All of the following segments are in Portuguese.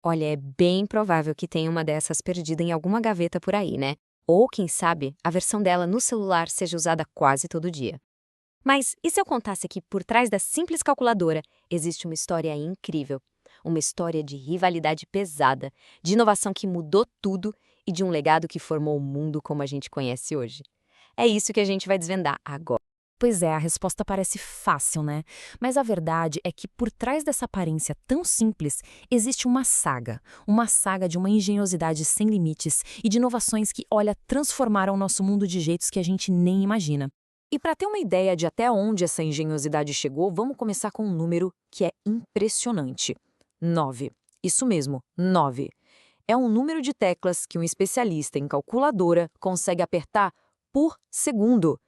Olha, é bem provável que tenha uma dessas perdida em alguma gaveta por aí, né? Ou, quem sabe, a versão dela no celular seja usada quase todo dia. Mas e se eu contasse que por trás da simples calculadora existe uma história incrível? Uma história de rivalidade pesada, de inovação que mudou tudo e de um legado que formou o mundo como a gente conhece hoje. É isso que a gente vai desvendar agora. Pois é, a resposta parece fácil, né? Mas a verdade é que por trás dessa aparência tão simples existe uma saga de uma engenhosidade sem limites e de inovações que, olha, transformaram o nosso mundo de jeitos que a gente nem imagina. E para ter uma ideia de até onde essa engenhosidade chegou, vamos começar com um número que é impressionante. 9. Isso mesmo, 9. É um número de teclas que um especialista em calculadora consegue apertar por segundo.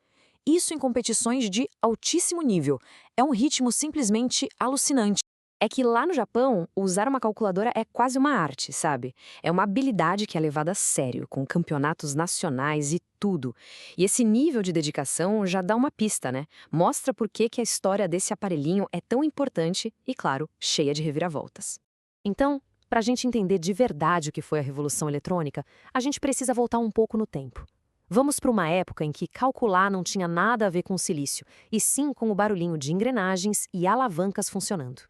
Isso em competições de altíssimo nível. É um ritmo simplesmente alucinante. É que lá no Japão, usar uma calculadora é quase uma arte, sabe? É uma habilidade que é levada a sério, com campeonatos nacionais e tudo. E esse nível de dedicação já dá uma pista, né? Mostra por que a história desse aparelhinho é tão importante e, claro, cheia de reviravoltas. Então, para a gente entender de verdade o que foi a Revolução Eletrônica, a gente precisa voltar um pouco no tempo. Vamos para uma época em que calcular não tinha nada a ver com silício, e sim com o barulhinho de engrenagens e alavancas funcionando.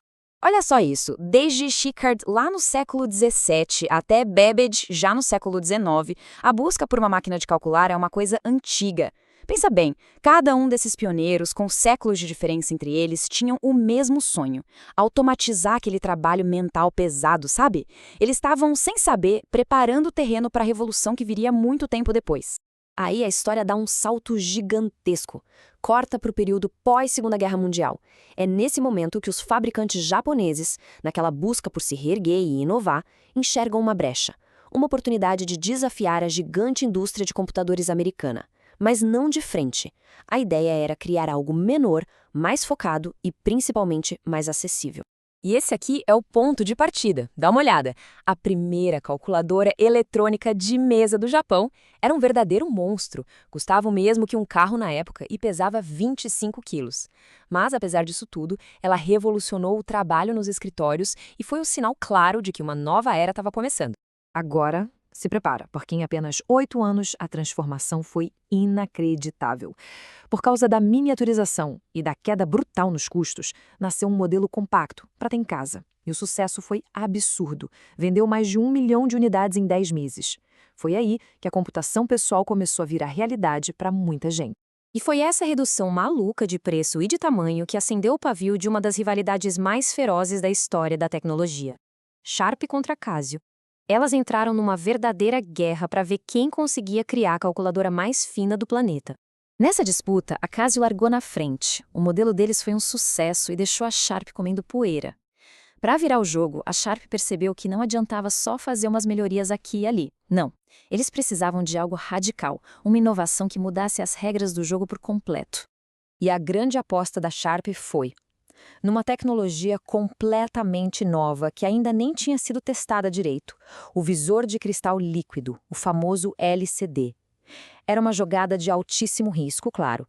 Olha só isso, desde Shikard lá no século XVII até Babbage já no século XIX, a busca por uma máquina de calcular é uma coisa antiga. Pensa bem, cada um desses pioneiros, com séculos de diferença entre eles, tinham o mesmo sonho: automatizar aquele trabalho mental pesado, sabe? Eles estavam, sem saber, preparando o terreno para a revolução que viria muito tempo depois. Aí a história dá um salto gigantesco. Corta para o período pós-Segunda Guerra Mundial. É nesse momento que os fabricantes japoneses, naquela busca por se reerguer e inovar, enxergam uma brecha. Uma oportunidade de desafiar a gigante indústria de computadores americana. Mas não de frente. A ideia era criar algo menor, mais focado e principalmente mais acessível. E esse aqui é o ponto de partida. Dá uma olhada. A primeira calculadora eletrônica de mesa do Japão era um verdadeiro monstro. Custava o mesmo que um carro na época e pesava 25 quilos. Mas, apesar disso tudo, ela revolucionou o trabalho nos escritórios e foi um sinal claro de que uma nova era estava começando. Agora, se prepara, porque em apenas 8 anos a transformação foi inacreditável. Por causa da miniaturização e da queda brutal nos custos, nasceu um modelo compacto para ter em casa. E o sucesso foi absurdo. Vendeu mais de 1 milhão de unidades em 10 meses. Foi aí que a computação pessoal começou a virar realidade para muita gente. E foi essa redução maluca de preço e de tamanho que acendeu o pavio de uma das rivalidades mais ferozes da história da tecnologia. Sharp contra Casio. Elas entraram numa verdadeira guerra para ver quem conseguia criar a calculadora mais fina do planeta. Nessa disputa, a Casio largou na frente. O modelo deles foi um sucesso e deixou a Sharp comendo poeira. Para virar o jogo, a Sharp percebeu que não adiantava só fazer umas melhorias aqui e ali. Não, eles precisavam de algo radical, uma inovação que mudasse as regras do jogo por completo. E a grande aposta da Sharp foi numa tecnologia completamente nova que ainda nem tinha sido testada direito, o visor de cristal líquido, o famoso LCD. Era uma jogada de altíssimo risco, claro,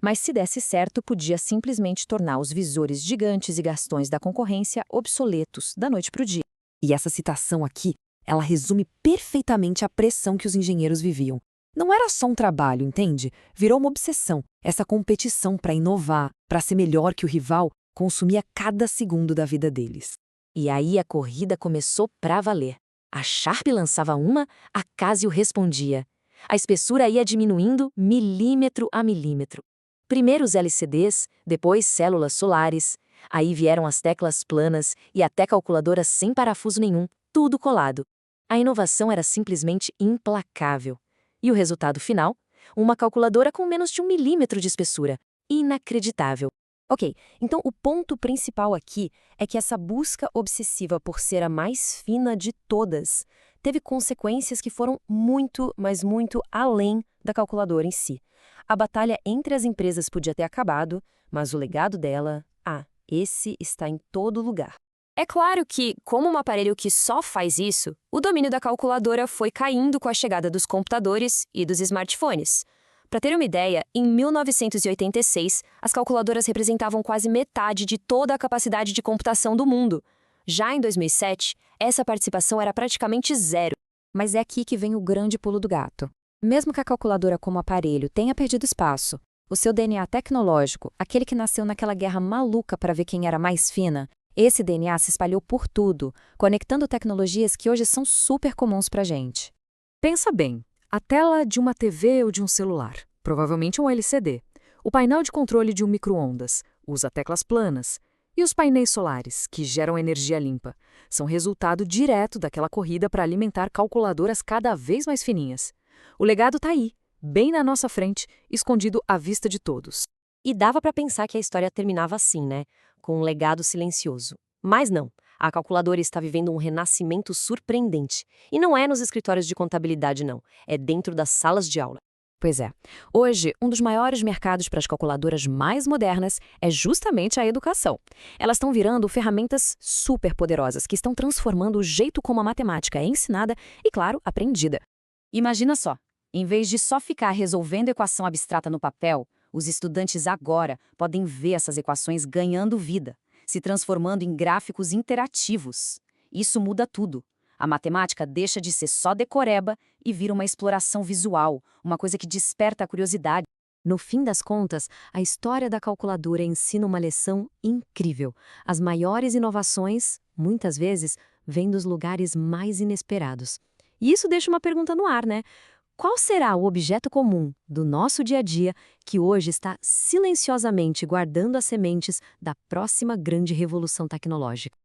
mas se desse certo, podia simplesmente tornar os visores gigantes e gastões da concorrência obsoletos da noite para o dia. E essa citação aqui, ela resume perfeitamente a pressão que os engenheiros viviam. Não era só um trabalho, entende? Virou uma obsessão. Essa competição para inovar, para ser melhor que o rival, consumia cada segundo da vida deles. E aí a corrida começou pra valer. A Sharp lançava uma, a Casio respondia. A espessura ia diminuindo milímetro a milímetro. Primeiro os LCDs, depois células solares. Aí vieram as teclas planas e até calculadoras sem parafuso nenhum, tudo colado. A inovação era simplesmente implacável. E o resultado final? Uma calculadora com menos de 1 milímetro de espessura. Inacreditável. Ok, então o ponto principal aqui é que essa busca obsessiva por ser a mais fina de todas teve consequências que foram muito, mas muito além da calculadora em si. A batalha entre as empresas podia ter acabado, mas o legado dela, esse está em todo lugar. É claro que, como um aparelho que só faz isso, o domínio da calculadora foi caindo com a chegada dos computadores e dos smartphones. Para ter uma ideia, em 1986, as calculadoras representavam quase metade de toda a capacidade de computação do mundo. Já em 2007, Essa participação era praticamente zero. Mas é aqui que vem o grande pulo do gato. Mesmo que a calculadora como aparelho tenha perdido espaço, o seu DNA tecnológico, aquele que nasceu naquela guerra maluca para ver quem era mais fina, esse DNA se espalhou por tudo, conectando tecnologias que hoje são super comuns para a gente. Pensa bem, a tela de uma TV ou de um celular, provavelmente um LCD, o painel de controle de um micro-ondas, usa teclas planas, e os painéis solares, que geram energia limpa, são resultado direto daquela corrida para alimentar calculadoras cada vez mais fininhas. O legado está aí, bem na nossa frente, escondido à vista de todos. E dava para pensar que a história terminava assim, né? Com um legado silencioso. Mas não. A calculadora está vivendo um renascimento surpreendente. E não é nos escritórios de contabilidade, não. É dentro das salas de aula. Pois é. Hoje, um dos maiores mercados para as calculadoras mais modernas é justamente a educação. Elas estão virando ferramentas super poderosas que estão transformando o jeito como a matemática é ensinada e, claro, aprendida. Imagina só, em vez de só ficar resolvendo equação abstrata no papel, os estudantes agora podem ver essas equações ganhando vida, se transformando em gráficos interativos. Isso muda tudo. A matemática deixa de ser só decoreba e vira uma exploração visual, uma coisa que desperta a curiosidade. No fim das contas, a história da calculadora ensina uma lição incrível. As maiores inovações, muitas vezes, vêm dos lugares mais inesperados. E isso deixa uma pergunta no ar, né? Qual será o objeto comum do nosso dia a dia que hoje está silenciosamente guardando as sementes da próxima grande revolução tecnológica?